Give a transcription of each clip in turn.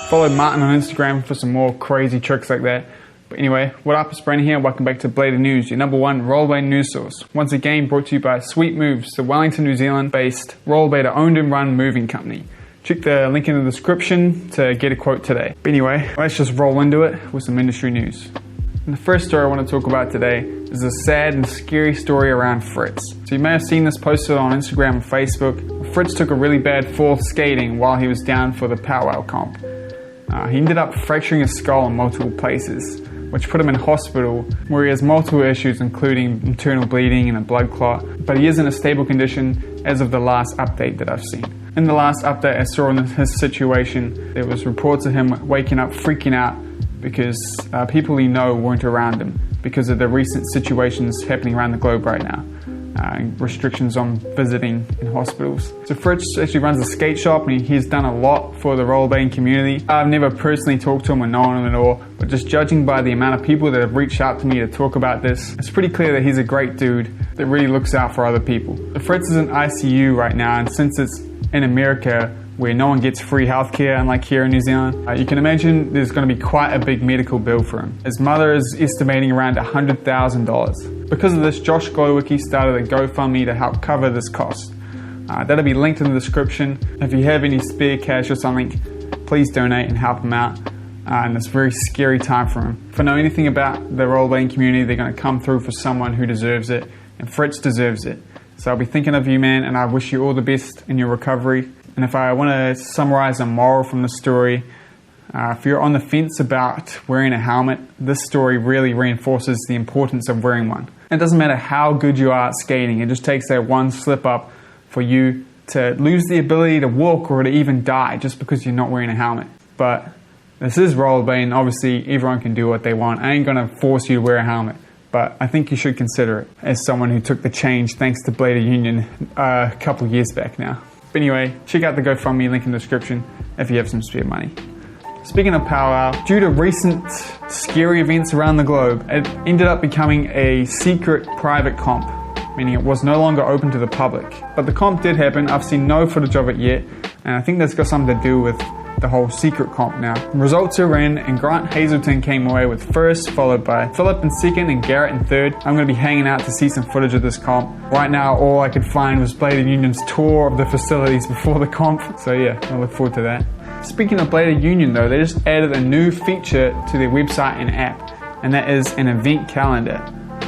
Follow Martin on Instagram for some more crazy tricks like that. But anyway, what up, it's Brandon here, welcome back to Bladed News, your #1 rollerblade news source. Once again brought to you by Sweet Moves, the Wellington, New Zealand based rollerblader owned and run moving company. Check the link in the description to get a quote today. But anyway, let's just roll into it with some industry news. And the first story I want to talk about today is a sad and scary story around Fritz. So you may have seen this posted on Instagram and Facebook. Fritz took a really bad fall skating while he was down for the Pow Wow comp. He ended up fracturing his skull in multiple places, which put him in hospital where he has multiple issues including internal bleeding and a blood clot, but he is in a stable condition as of the last update that I've seen. In the last update I saw in his situation, there was reports of him waking up freaking out because people he know weren't around him because of the recent situations happening around the globe right now. Restrictions on visiting in hospitals. So Fritz actually runs a skate shop and he's done a lot for the rollerblading community. I've never personally talked to him or known him at all, but just judging by the amount of people that have reached out to me to talk about this, it's pretty clear that he's a great dude that really looks out for other people. So Fritz is in ICU right now, and since it's in America where no one gets free healthcare unlike here in New Zealand, you can imagine there's going to be quite a big medical bill for him. His mother is estimating around $100,000. Because of this, Josh Glowicki started a GoFundMe to help cover this cost. That'll be linked in the description. If you have any spare cash or something, please donate and help him out. And it's a very scary time for him. If I know anything about the rollerblading community, they're going to come through for someone who deserves it, and Fritz deserves it. So I'll be thinking of you, man, and I wish you all the best in your recovery. And if I want to summarize a moral from the story, if you're on the fence about wearing a helmet, this story really reinforces the importance of wearing one. It doesn't matter how good you are at skating, it just takes that one slip up for you to lose the ability to walk or to even die just because you're not wearing a helmet. But this is rollerblading, obviously everyone can do what they want. I ain't going to force you to wear a helmet, but I think you should consider it as someone who took the change thanks to Bladed Union a couple of years back now. But anyway, check out the GoFundMe link in the description if you have some spare money. Speaking of Pow Wow, due to recent scary events around the globe, it ended up becoming a secret private comp, meaning it was no longer open to the public. But the comp did happen. I've seen no footage of it yet, and I think that's got something to do with the whole secret comp now. Results are in, and Grant Hazelton came away with first, followed by Philip in second and Garrett in third. I'm going to be hanging out to see some footage of this comp. Right now, all I could find was Bladed Union's tour of the facilities before the comp, so yeah, I look forward to that. Speaking of Bladed Union though, they just added a new feature to their website and app, and that is an event calendar.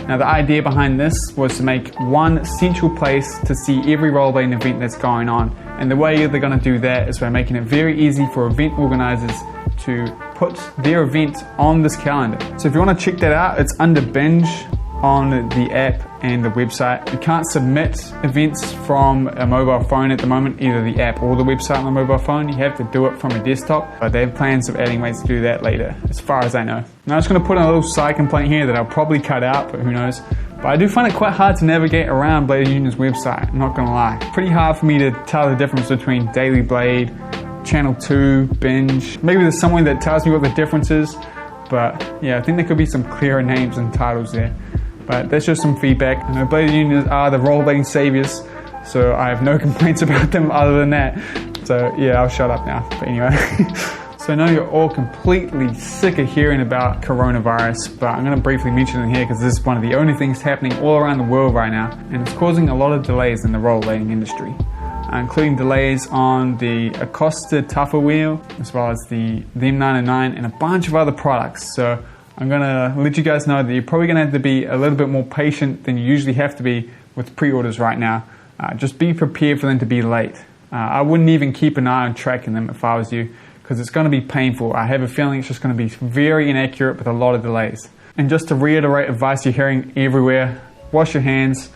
Now the idea behind this was to make one central place to see every rollerblading event that's going on, and the way they're going to do that is by making it very easy for event organizers to put their event on this calendar. So if you want to check that out, it's under binge on the app and the website. You can't submit events from a mobile phone at the moment, either the app or the website on the mobile phone. You have to do it from a desktop, but they have plans of adding ways to do that later, as far as I know. Now I'm just going to put in a little side complaint here that I'll probably cut out, but who knows. But I do find it quite hard to navigate around Bladed Union's website, I'm not going to lie. Pretty hard for me to tell the difference between Daily Blade, Channel 2, Binge. Maybe there's someone that tells me what the difference is, but yeah, I think there could be some clearer names and titles there. But that's just some feedback. I know Bladed Union are the rollerblading saviors, so I have no complaints about them other than that. So yeah, I'll shut up now. But anyway, so I know you're all completely sick of hearing about coronavirus, but I'm going to briefly mention it here because this is one of the only things happening all around the world right now, and it's causing a lot of delays in the rollerblading industry, including delays on the Acosta TUFR wheel, as well as the M909 and a bunch of other products. So I'm going to let you guys know that you're probably going to have to be a little bit more patient than you usually have to be with pre-orders right now. Just be prepared for them to be late. I wouldn't even keep an eye on tracking them if I was you, because it's going to be painful. I have a feeling it's just going to be very inaccurate with a lot of delays. And just to reiterate advice you're hearing everywhere, wash your hands,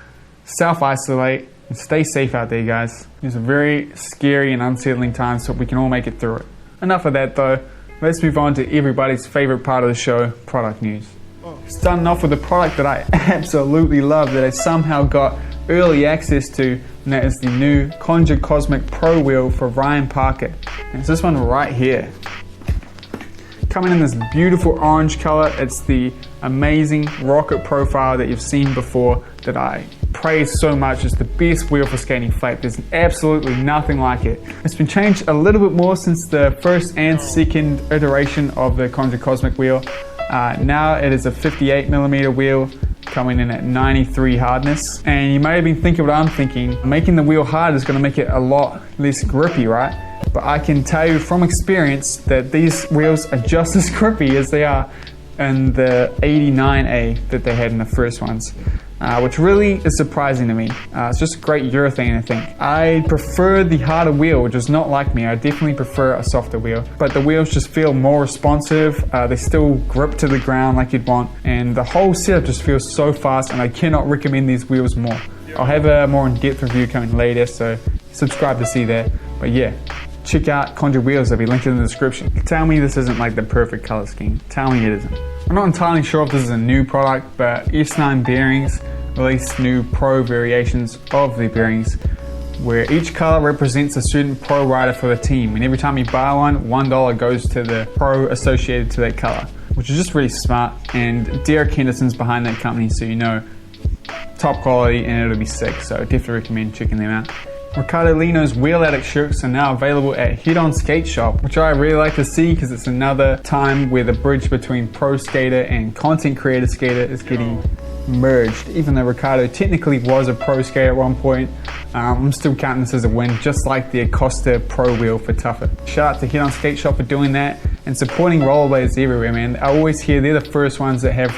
self-isolate, and stay safe out there, guys. These are very scary and unsettling times, so we can all make it through it. Enough of that though. Let's move on to everybody's favorite part of the show, product news. Starting off with a product that I absolutely love that I somehow got early access to, and that is the new Konjure Kosmic Pro Wheel for Ryan Parker. And it's this one right here. Coming in this beautiful orange color, it's the amazing rocket profile that you've seen before that I praised so much. It's the best wheel for skating flat. There's absolutely nothing like it. It's been changed a little bit more since the first and second iteration of the Konjure Kosmic wheel. Now it is a 58mm wheel coming in at 93 hardness. And you may have been thinking what I'm thinking. Making the wheel hard is going to make it a lot less grippy, right? But I can tell you from experience that these wheels are just as grippy as they are in the 89A that they had in the first ones. Which really is surprising to me. It's just a great urethane, I think. I prefer the harder wheel, which is not like me. I definitely prefer a softer wheel. But the wheels just feel more responsive. They still grip to the ground like you'd want. And the whole setup just feels so fast, and I cannot recommend these wheels more. I'll have a more in-depth review coming later, so subscribe to see that. But yeah, check out Konjure wheels. They'll be linked in the description. Tell me this isn't like the perfect color scheme. Tell me it isn't. I'm not entirely sure if this is a new product, but S9 Bearings released new pro variations of their bearings, where each color represents a certain pro rider for the team, and every time you buy one, $1 goes to the pro associated to that color, which is just really smart. And Derek Henderson's behind that company, so you know, top quality, and it'll be sick, so definitely recommend checking them out. Ricardo Lino's Wheel Addict shirts are now available at Head On Skate Shop, which I really like to see because it's another time where the bridge between pro skater and content creator skater is getting merged. Even though Ricardo technically was a pro skater at one point, I'm still counting this as a win, just like the Acosta Pro Wheel for TUFR. Shout out to Head On Skate Shop for doing that and supporting rollerblades everywhere, man. I always hear they're the first ones that have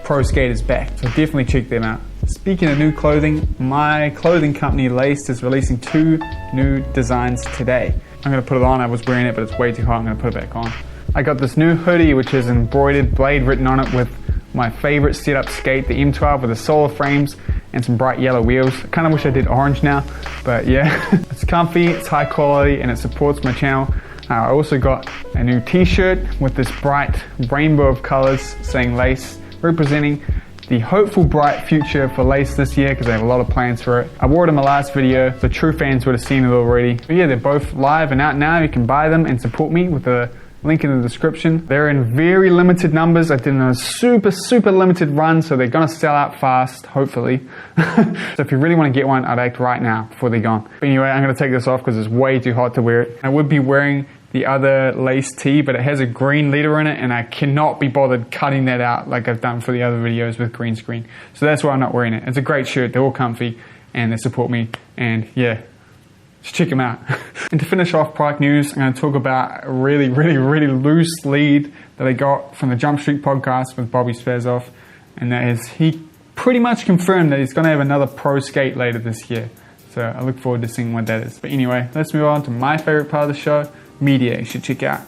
pro skaters back, so definitely check them out. Speaking of new clothing, my clothing company Laced is releasing 2 new designs today. I'm going to put it on. I was wearing it, but it's way too hot. I'm going to put it back on. I got this new hoodie, which is embroidered blade written on it with my favorite setup skate, the M12 with the solar frames and some bright yellow wheels. I kind of wish I did orange now, but yeah. It's comfy, it's high quality, and it supports my channel. I also got a new t-shirt with this bright rainbow of colors saying Lace, representing the hopeful bright future for Lace this year, because I have a lot of plans for it. I wore it in my last video. The true fans would have seen it already. But yeah, they're both live and out now. You can buy them and support me with the link in the description. They're in very limited numbers. I did a super limited run, so they're gonna sell out fast, hopefully. So if you really want to get one, I'd act right now before they're gone. But anyway, I'm gonna take this off because it's way too hot to wear it. I would be wearing the other Lace tee, but it has a green leader in it, and I cannot be bothered cutting that out like I've done for the other videos with green screen. So that's why I'm not wearing it. It's a great shirt. They're all comfy and they support me, and yeah, just check them out. And to finish off product news, I'm going to talk about a really loose lead that I got from the Jump Street podcast with Bobi Spazov, and that is he pretty much confirmed that he's going to have another pro skate later this year. So I look forward to seeing what that is. But anyway, let's move on to my favorite part of the show, media you should check out.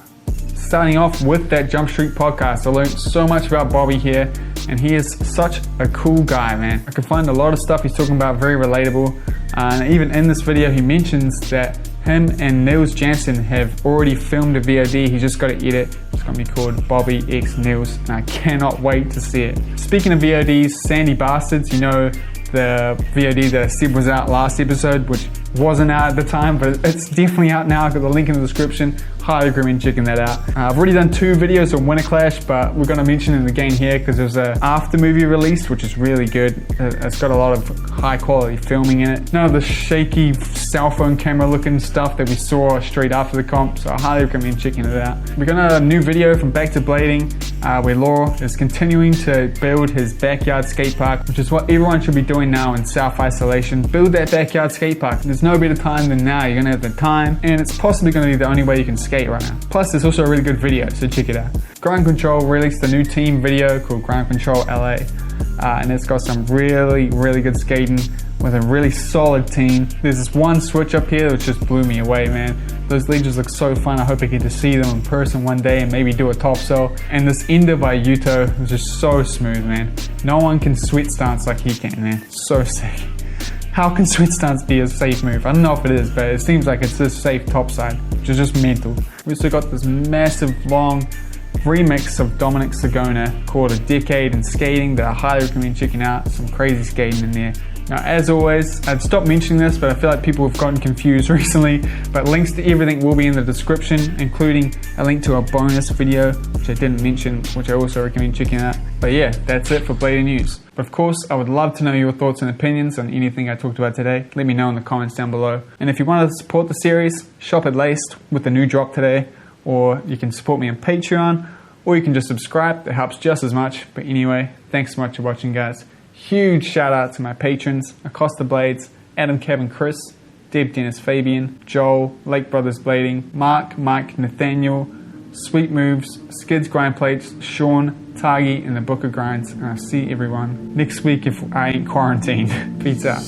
Starting off with that Jump Street podcast, I learned so much about Bobi here, and he is such a cool guy, man. I can find a lot of stuff he's talking about very relatable, and even in this video he mentions that him and Nils Jansen have already filmed a VOD. He just got to edit. It's going to be called Bobi X Nils, and I cannot wait to see it. Speaking of VODs, Sandy Bastards, you know, the VOD that I said was out last episode, which wasn't out at the time, but it's definitely out now. I've got the link in the description. Highly recommend checking that out. I've already done 2 videos on Winter Clash, but we're going to mention it again here because there's an after movie release, which is really good. It's got a lot of high quality filming in it. None of the shaky cell phone camera looking stuff that we saw straight after the comp, so I highly recommend checking it out. We got a new video from Back to Blading, where Law is continuing to build his backyard skate park, which is what everyone should be doing now in self-isolation. Build that backyard skate park. There's no better time than now. You're gonna have the time, and it's possibly gonna be the only way you can skate right now. Plus, there's also a really good video, so check it out. Ground Control released a new team video called Ground Control LA, and it's got some really good skating with a really solid team. There's this one switch up here which just blew me away, man. Those legions look so fun. I hope I get to see them in person one day and maybe do a topsail. And this ender by Yuto was just so smooth, man. No one can sweat stance like he can, man. So sick. How can sweat stance be a safe move? I don't know if it is, but it seems like it's a safe topside, which is just mental. We also got this massive long remix of Dominic Sagona called A Decade in Skating that I highly recommend checking out. Some crazy skating in there. Now, as always, I've stopped mentioning this, but I feel like people have gotten confused recently, but links to everything will be in the description, including a link to a bonus video, which I didn't mention, which I also recommend checking out. But yeah, that's it for Bladed News. But of course, I would love to know your thoughts and opinions on anything I talked about today. Let me know in the comments down below. And if you want to support the series, shop at Laced with the new drop today, or you can support me on Patreon, or you can just subscribe. That helps just as much. But anyway, thanks so much for watching, guys. Huge shout out to my patrons: Acosta Blades, Adam, Kevin, Chris, Deb, Dennis, Fabian, Joel, Lake Brothers Blading, Mark, Mike, Nathaniel, Sweet Moves, Skids Grind Plates, Sean, Tagi, and the Book of Grinds. And I'll see everyone next week if I ain't quarantined. Peace out.